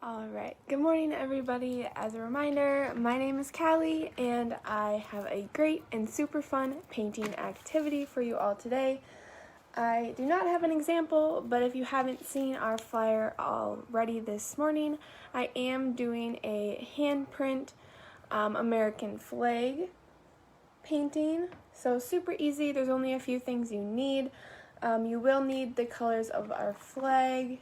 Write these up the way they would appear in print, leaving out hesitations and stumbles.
Alright, good morning everybody. As a reminder, my name is Callie and I have a great and super fun painting activity for you all today. I do not have an example, but if you haven't seen our flyer already this morning, I am doing a handprint American flag painting. So super easy, there's only a few things you need. You will need the colors of our flag.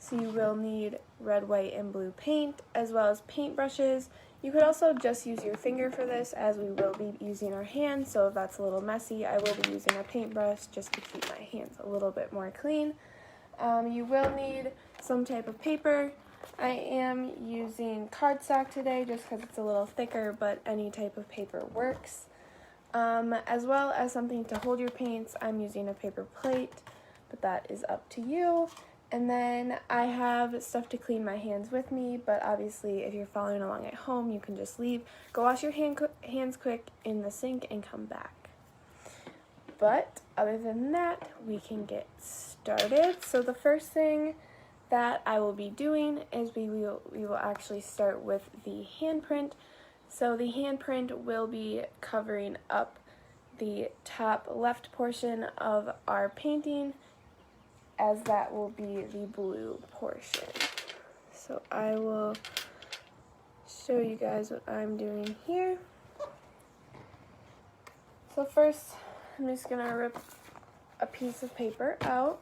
So you will need red, white, and blue paint, as well as paintbrushes. You could also just use your finger for this, as we will be using our hands, so if that's a little messy, I will be using a paintbrush just to keep my hands a little bit more clean. You will need some type of paper. I am using cardstock today just because it's a little thicker, but any type of paper works. As well as something to hold your paints, I'm using a paper plate, but that is up to you. And then I have stuff to clean my hands with me, but obviously if you're following along at home, you can just leave. Go wash your hands quick in the sink and come back. But other than that, we can get started. So the first thing that I will be doing is we will actually start with the handprint. So the handprint will be covering up the top left portion of our painting, as that will be the blue portion. So I will show you guys what I'm doing here. So first, I'm just gonna rip a piece of paper out.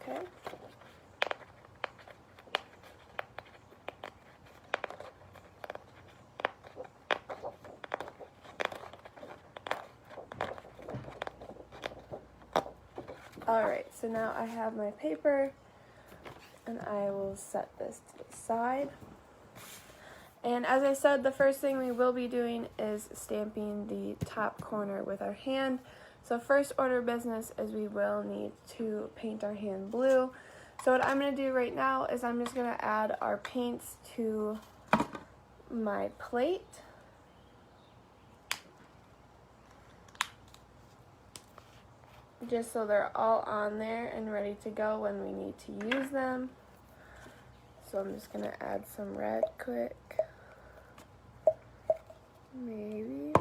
Okay. Alright, so now I have my paper, and I will set this to the side. And as I said, the first thing we will be doing is stamping the top corner with our hand. So first order of business is we will need to paint our hand blue. So what I'm going to do right now is I'm just going to add our paints to my plate. Just so they're all on there and ready to go when we need to use them. So I'm just going to add some red quick. Maybe.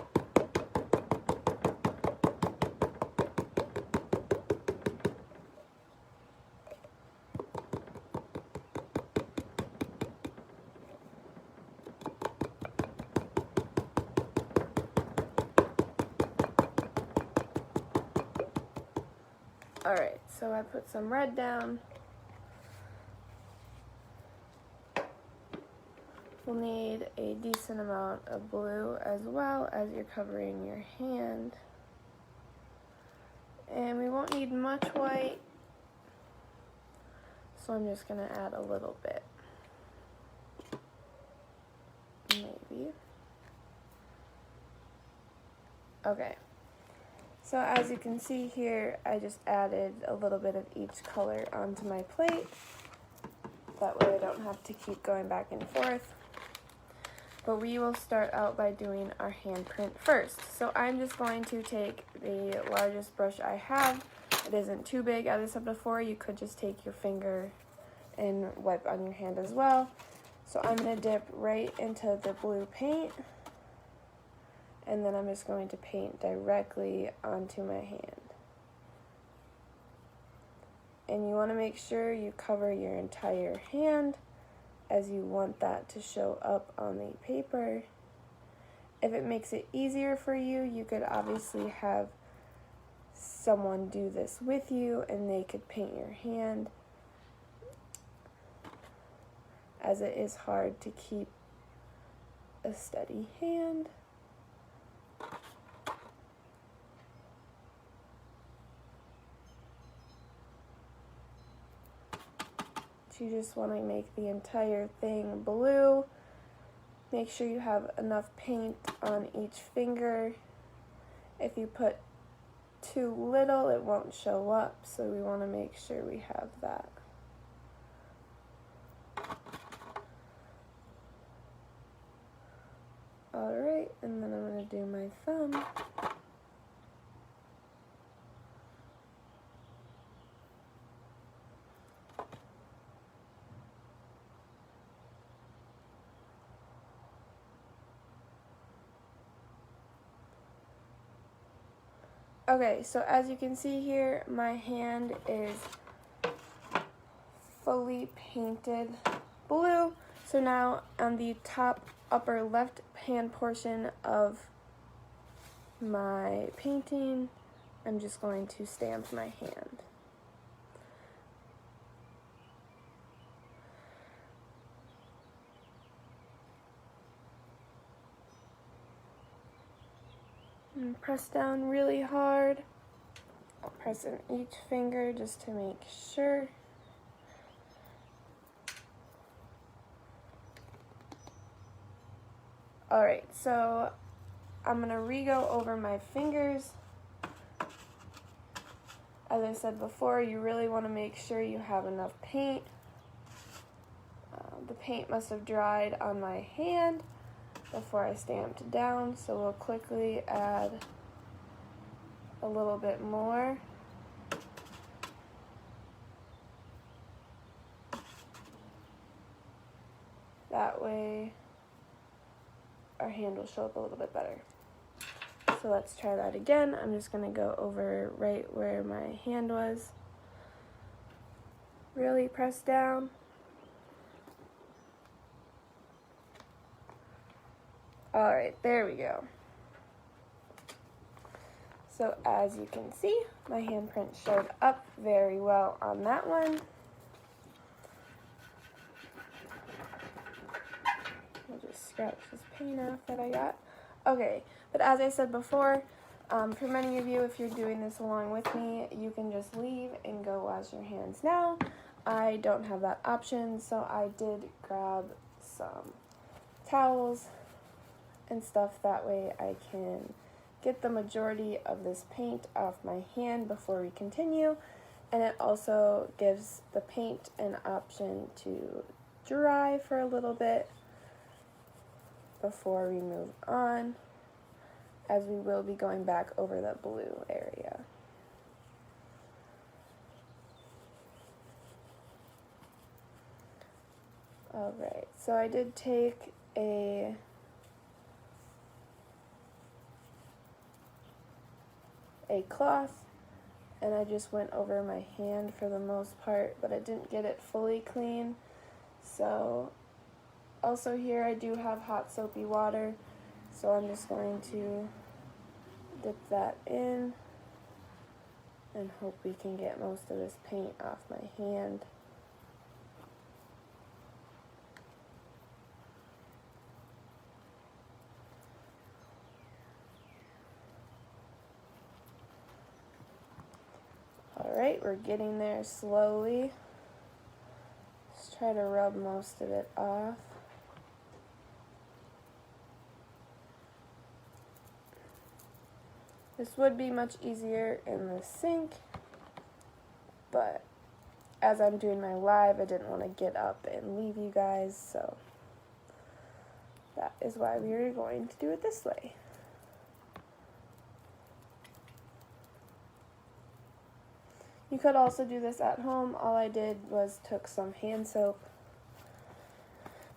Alright, so I put some red down. We'll need a decent amount of blue as well as you're covering your hand. And we won't need much white, so I'm just going to add a little bit. Maybe. Okay. So as you can see here, I just added a little bit of each color onto my plate. That way I don't have to keep going back and forth. But we will start out by doing our handprint first. So I'm just going to take the largest brush I have. It isn't too big, as I said before. You could just take your finger and wipe on your hand as well. So I'm going to dip right into the blue paint. And then I'm just going to paint directly onto my hand. And you want to make sure you cover your entire hand, as you want that to show up on the paper. If it makes it easier for you, you could obviously have someone do this with you and they could paint your hand, as it is hard to keep a steady hand. You just want to make the entire thing blue. Make sure you have enough paint on each finger. If you put too little, it won't show up, so we want to make sure we have that. And then I'm going to do my thumb. Okay, so as you can see here, my hand is fully painted blue. So now on the top upper left hand portion of my painting, I'm just going to stamp my hand. And press down really hard. I'll press in each finger just to make sure. Alright, so I'm going to re-go over my fingers. As I said before, you really want to make sure you have enough paint. The paint must have dried on my hand before I stamped down, so we'll quickly add a little bit more. That way our hand will show up a little bit better. So let's try that again. I'm just going to go over right where my hand was. Really press down. Alright, there we go. So as you can see, my handprint showed up very well on that one. I'll just scratch this paint off that I got. Okay, but as I said before, for many of you, if you're doing this along with me, you can just leave and go wash your hands now. I don't have that option, so I did grab some towels and stuff. That way I can get the majority of this paint off my hand before we continue. And it also gives the paint an option to dry for a little bit before we move on, as we will be going back over the blue area. Alright, so I did take a cloth and I just went over my hand for the most part, but I didn't get it fully clean. So also here I do have hot soapy water, so I'm just going to dip that in and hope we can get most of this paint off my hand. Alright, we're getting there slowly. Just try to rub most of it off. This would be much easier in the sink, but as I'm doing my live, I didn't want to get up and leave you guys, so that is why we are going to do it this way. You could also do this at home. All I did was took some hand soap,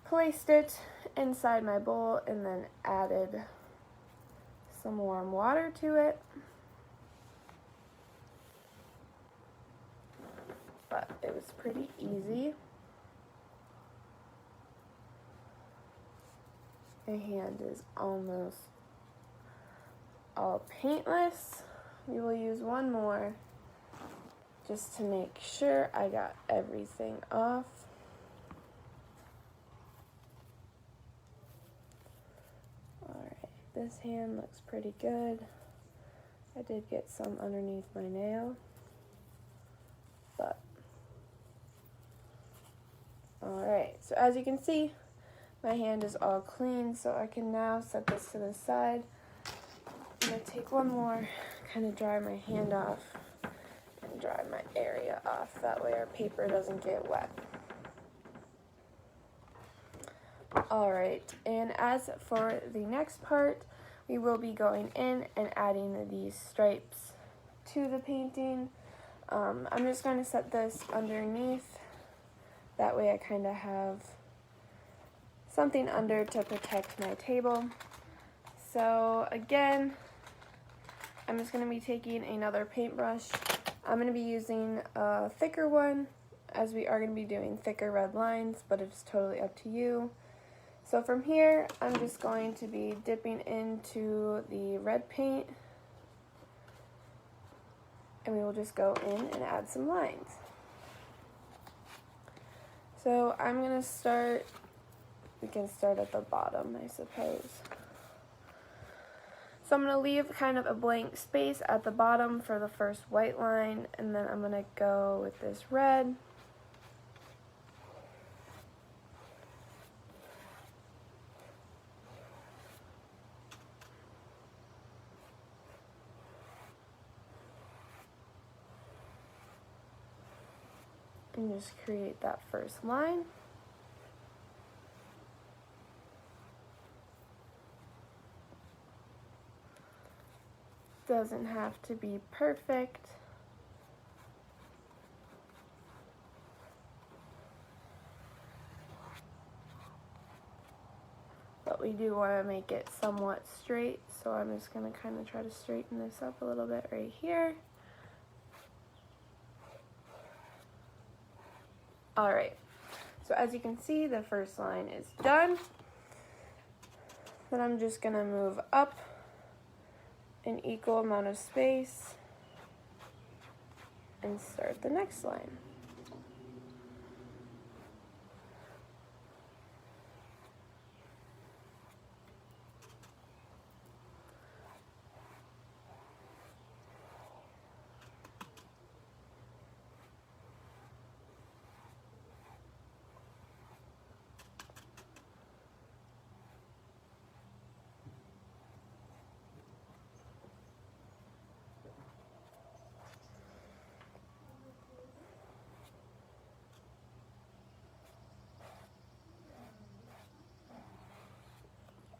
placed it inside my bowl, and then added some warm water to it. But it was pretty easy. My hand is almost all paintless. We will use one more just to make sure I got everything off. Alright, this hand looks pretty good. I did get some underneath my nail, but alright, so as you can see, my hand is all clean, so I can now set this to the side. I'm going to take one more, kind of dry my hand off and dry my area off. That way our paper doesn't get wet. Alright, and as for the next part, we will be going in and adding these stripes to the painting. I'm just going to set this underneath. That way I kind of have something under to protect my table. So again, I'm just going to be taking another paintbrush. I'm going to be using a thicker one, as we are going to be doing thicker red lines, but it's totally up to you. So from here, I'm just going to be dipping into the red paint, and we will just go in and add some lines. So I'm going to start, we can start at the bottom, I suppose. So I'm going to leave kind of a blank space at the bottom for the first white line, and then I'm going to go with this red. And just create that first line. Doesn't have to be perfect. But we do want to make it somewhat straight, so I'm just going to kind of try to straighten this up a little bit right here. Alright, so as you can see, the first line is done. Then I'm just going to move up an equal amount of space and start the next line.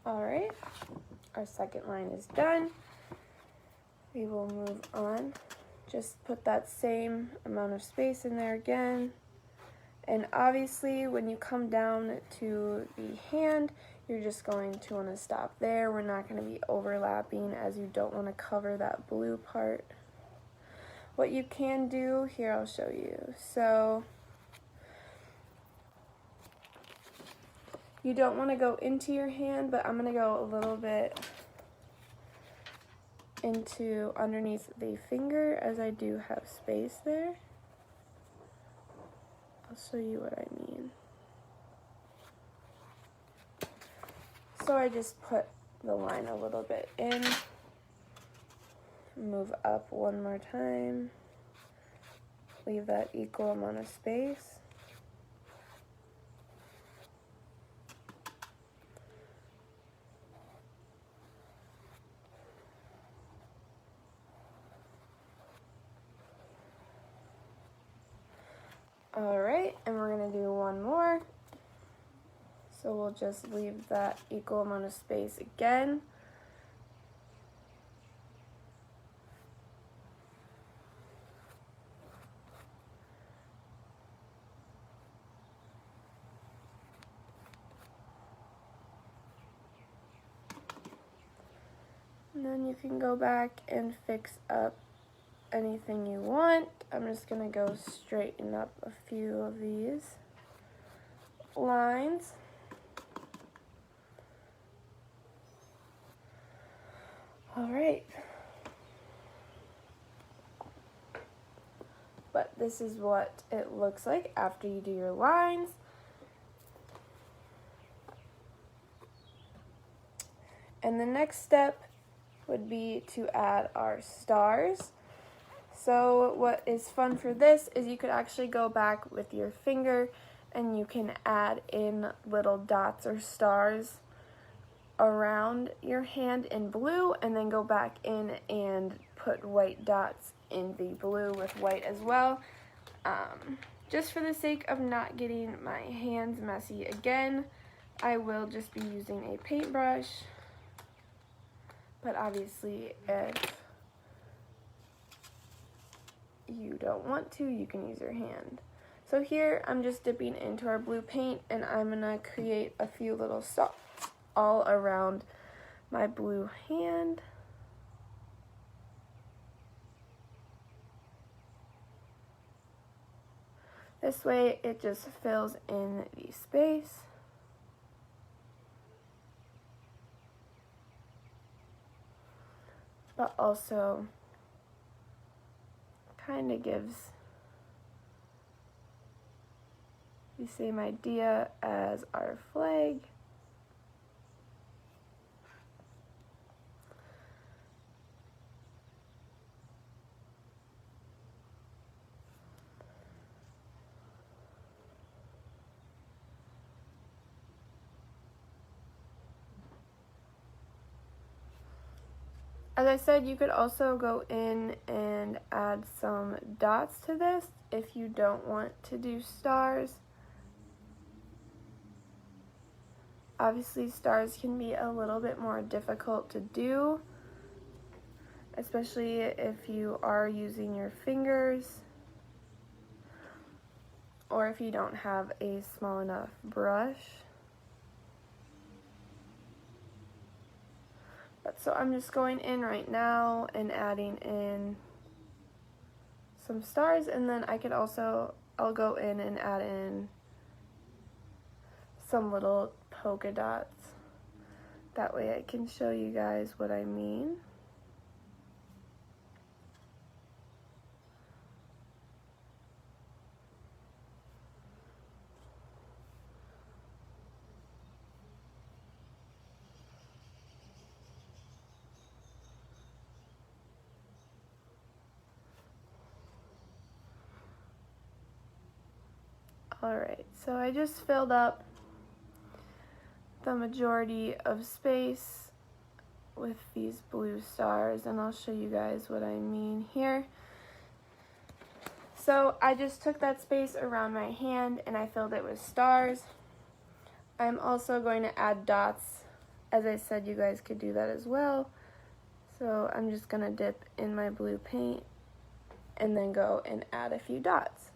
Alright, our second line is done. We will move on. Just put that same amount of space in there again. And obviously, when you come down to the hand, you're just going to want to stop there. We're not going to be overlapping, as you don't want to cover that blue part. What you can do, here I'll show you. So you don't want to go into your hand, but I'm going to go a little bit into underneath the finger, as I do have space there. I'll show you what I mean. So I just put the line a little bit in, move up one more time, leave that equal amount of space. Alright, and we're going to do one more. So we'll just leave that equal amount of space again. And then you can go back and fix up anything you want. I'm just going to go straighten up a few of these lines. All right. But this is what it looks like after you do your lines. And the next step would be to add our stars. So what is fun for this is you could actually go back with your finger and you can add in little dots or stars around your hand in blue, and then go back in and put white dots in the blue with white as well. Just for the sake of not getting my hands messy again, I will just be using a paintbrush, but obviously if you don't want to, you can use your hand. So here I'm just dipping into our blue paint, and I'm gonna create a few little stars all around my blue hand. This way it just fills in the space. But also kind of gives the same idea as our flag. As I said, you could also go in and add some dots to this if you don't want to do stars. Obviously, stars can be a little bit more difficult to do, especially if you are using your fingers or if you don't have a small enough brush. But so I'm just going in right now and adding in some stars, and then I'll go in and add in some little polka dots. That way I can show you guys what I mean. Alright, so I just filled up the majority of space with these blue stars, and I'll show you guys what I mean here. So I just took that space around my hand and I filled it with stars. I'm also going to add dots. As I said, you guys could do that as well. So I'm just going to dip in my blue paint and then go and add a few dots.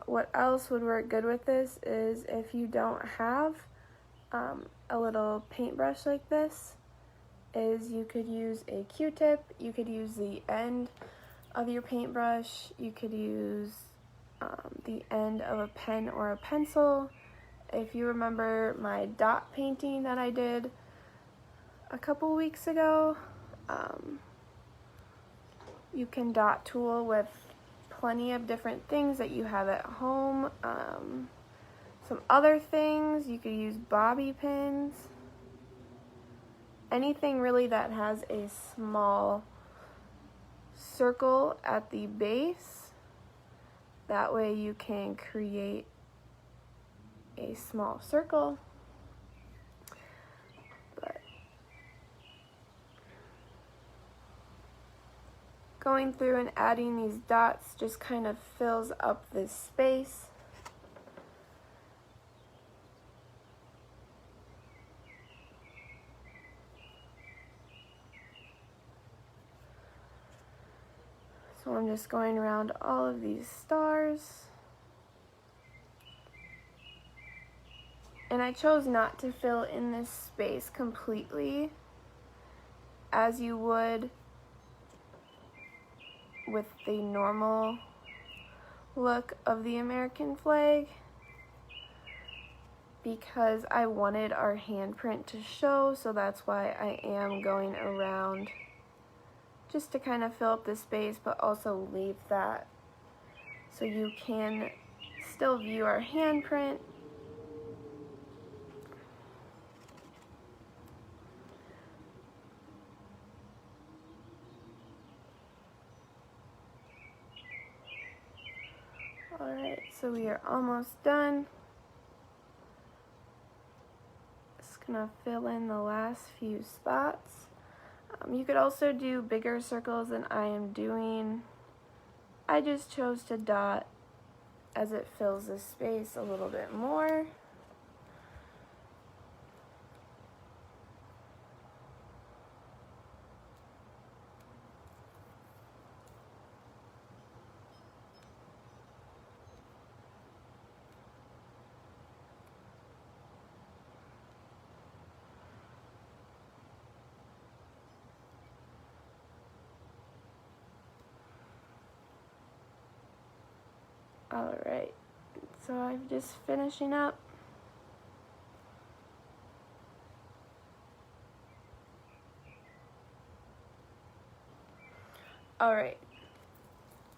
What else would work good with this is if you don't have a little paintbrush like this, is you could use a Q-tip, you could use the end of your paintbrush, you could use the end of a pen or a pencil. If you remember my dot painting that I did a couple weeks ago, you can dot tool with plenty of different things that you have at home. Some other things, you could use bobby pins. Anything really that has a small circle at the base. That way you can create a small circle. But going through and adding these dots just kind of fills up this space. So I'm just going around all of these stars. And I chose not to fill in this space completely as you would with the normal look of the American flag, because I wanted our handprint to show, so that's why I am going around just to kind of fill up the space, but also leave that so you can still view our handprint. Alright, so we are almost done. Just gonna fill in the last few spots. You could also do bigger circles than I am doing. I just chose to dot as it fills the space a little bit more. Alright, so I'm just finishing up. Alright,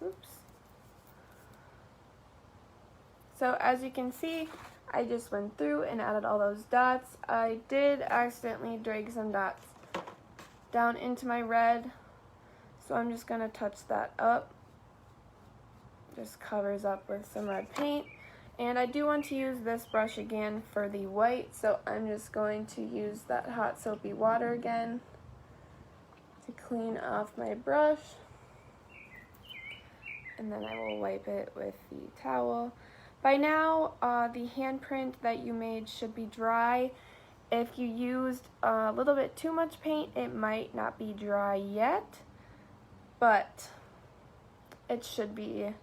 oops. So as you can see, I just went through and added all those dots. I did accidentally drag some dots down into my red, so I'm just going to touch that up. Just covers up with some red paint. And I do want to use this brush again for the white, so I'm just going to use that hot soapy water again to clean off my brush. And then I will wipe it with the towel. By now, the handprint that you made should be dry. If you used a little bit too much paint, it might not be dry yet, but it should be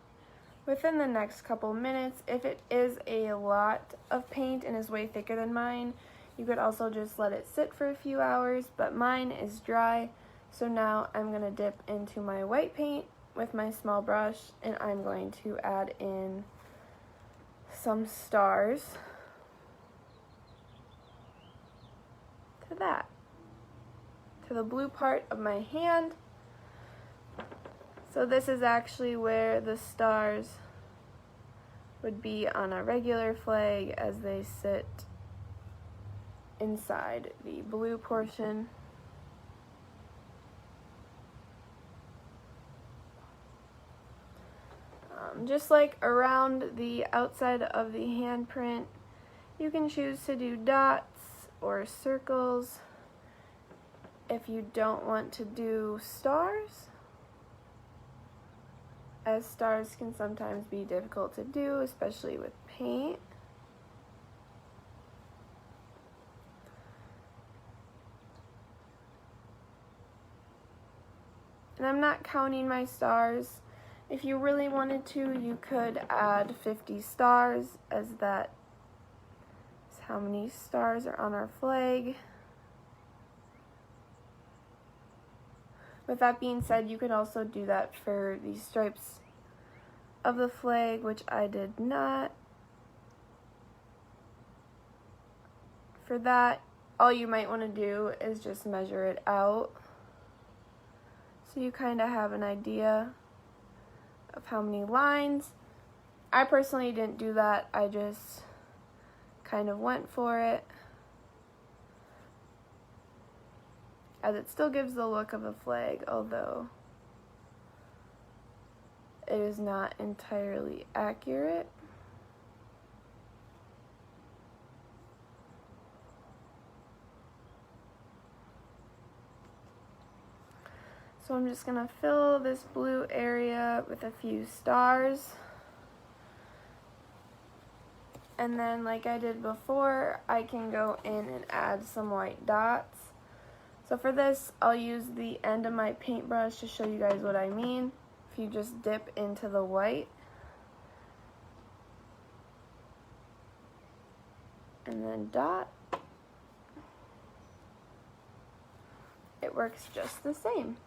within the next couple minutes. If it is a lot of paint and is way thicker than mine, you could also just let it sit for a few hours, but mine is dry. So now I'm going to dip into my white paint with my small brush, and I'm going to add in some stars to that, to the blue part of my hand. So this is actually where the stars would be on a regular flag as they sit inside the blue portion. Just like around the outside of the handprint, you can choose to do dots or circles if you don't want to do stars, as stars can sometimes be difficult to do, especially with paint. And I'm not counting my stars. If you really wanted to, you could add 50 stars, as that is how many stars are on our flag. With that being said, you could also do that for the stripes of the flag, which I did not. For that, all you might want to do is just measure it out, so you kind of have an idea of how many lines. I personally didn't do that. I just kind of went for it, as it still gives the look of a flag, although it is not entirely accurate. So I'm just gonna fill this blue area with a few stars. And then, like I did before, I can go in and add some white dots. So for this, I'll use the end of my paintbrush to show you guys what I mean. If you just dip into the white and then dot, it works just the same.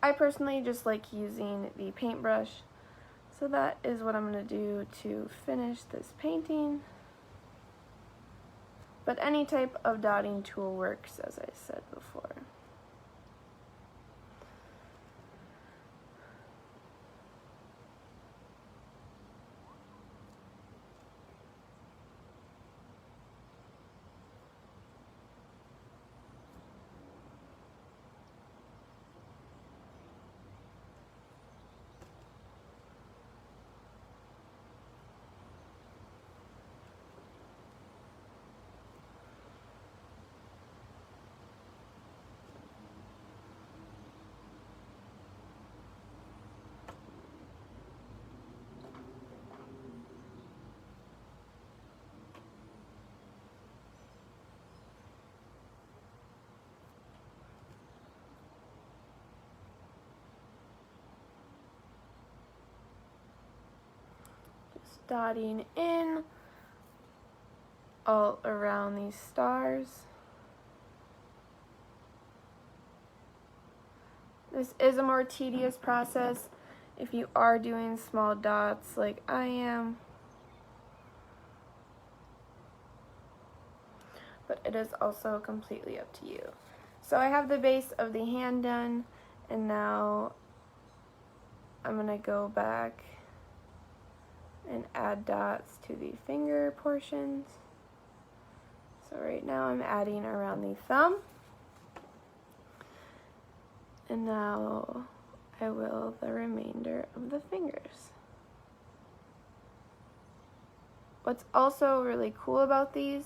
I personally just like using the paintbrush, so that is what I'm going to do to finish this painting. But any type of dotting tool works, as I said before. Dotting in all around these stars. This is a more tedious process. if you are doing small dots like I am. But it is also completely up to you. So I have the base of the hand done, and now I'm going to go back and add dots to the finger portions. So right now I'm adding around the thumb. And now I will the remainder of the fingers. What's also really cool about these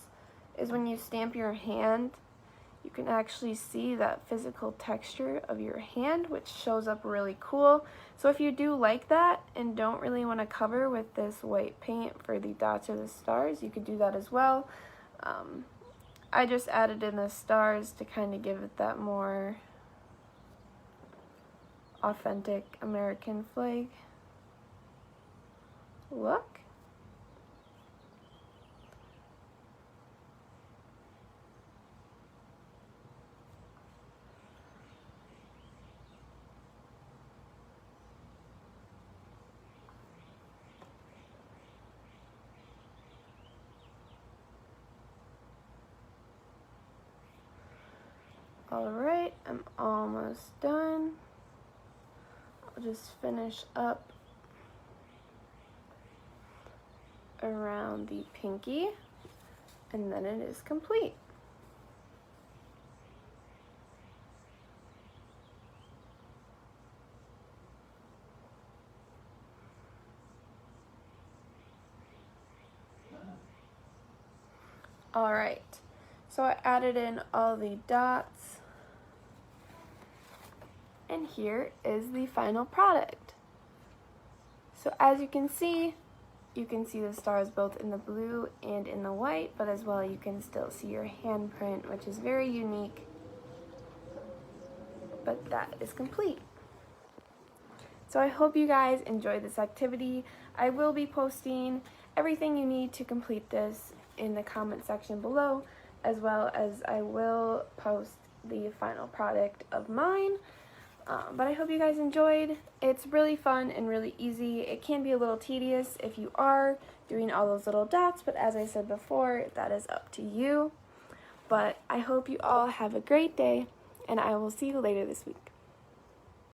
is when you stamp your hand, you can actually see that physical texture of your hand, which shows up really cool. So if you do like that and don't really want to cover with this white paint for the dots or the stars, you could do that as well. I just added in the stars to kind of give it that more authentic American flag look. Alright, I'm almost done. I'll just finish up around the pinky, and then it is complete. Alright, so I added in all the dots, and here is the final product. So as you can see the stars both in the blue and in the white, but as well you can still see your handprint, which is very unique. But that is complete. So I hope you guys enjoyed this activity. I will be posting everything you need to complete this in the comment section below, as well as I will post the final product of mine. But I hope you guys enjoyed. It's really fun and really easy. It can be a little tedious if you are doing all those little dots, but as I said before, that is up to you. But I hope you all have a great day, and I will see you later this week.